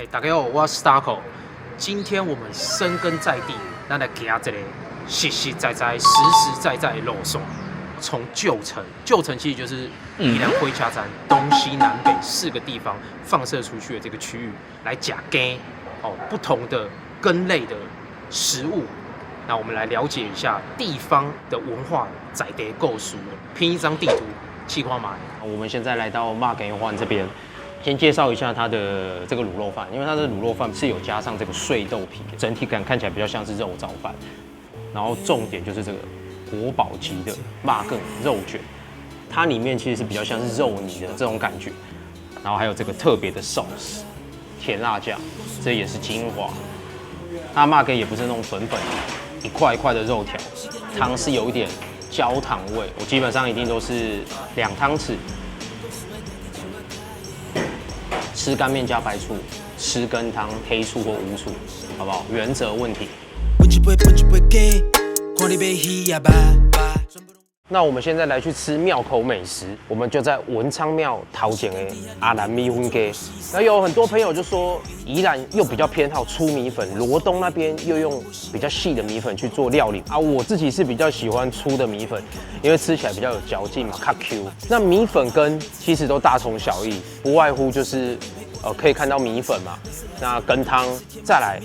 大家好，我是 Starco。今天我们深耕在地，咱来行这个实实在在、实实在在的路线。从旧城其实就是宜兰灰卡站东西南北4个地方放射出去的这个区域来假根不同的根类的食物。那我们来了解一下地方的文化在地构书，拼一张地图，气化码。我们现在来到马根湾这边。先介绍一下它的这个卤肉饭，因为它的卤肉饭是有加上这个碎豆皮，整体感看起来比较像是肉燥饭。然后重点就是这个国宝级的马根肉卷，它里面其实是比较像是肉泥的这种感觉。然后还有这个特别的 sauce 甜辣酱，这也是精华。它马根也不是那种粉粉一块一块的肉条，汤是有一点焦糖味，我基本上一定都是2汤匙。吃干面加白醋，吃羹汤黑醋或无醋，好不好？原则问题。那我们现在来去吃庙口美食，我们就在文昌庙头前的阿兰米粉街。那有很多朋友就说，宜兰又比较偏好粗米粉，罗东那边又用比较细的米粉去做料理啊。我自己是比较喜欢粗的米粉，因为吃起来比较有嚼劲嘛，较 Q。那米粉跟其实都大同小异，不外乎就是可以看到米粉嘛，那羹汤，再来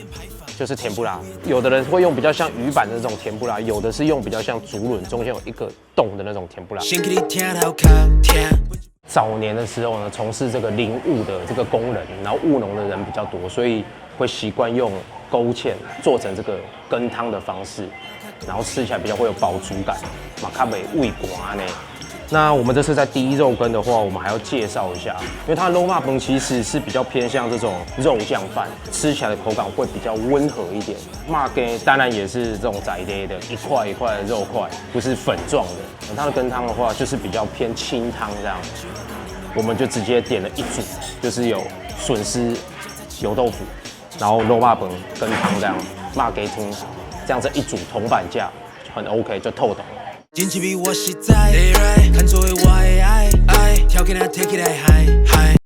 就是甜不辣。有的人会用比较像鱼板的那种甜不辣，有的是用比较像竹轮，中间有一个洞的那种甜不辣。早年的时候呢，从事这个林务的这个工人，然后务农的人比较多，所以会习惯用勾芡做成这个羹汤的方式，然后吃起来比较会有饱足感，嘛较袂胃寒呢。那我们这次在第一肉羹的话，我们还要介绍一下，因为它的肉麻饭其实是比较偏向这种肉酱饭，吃起来的口感会比较温和一点。麻羹当然也是这种窄类的，一块一块的肉块，不是粉状的。它的羹汤的话，就是比较偏清汤这样。我们就直接点了一组，就是有笋丝、油豆腐，然后肉麻饭羹汤这样，麻羹汤这样子一组铜板价很 OK， 就透懂了。天气比我实在，看作为我的爱，跳给他 take it high。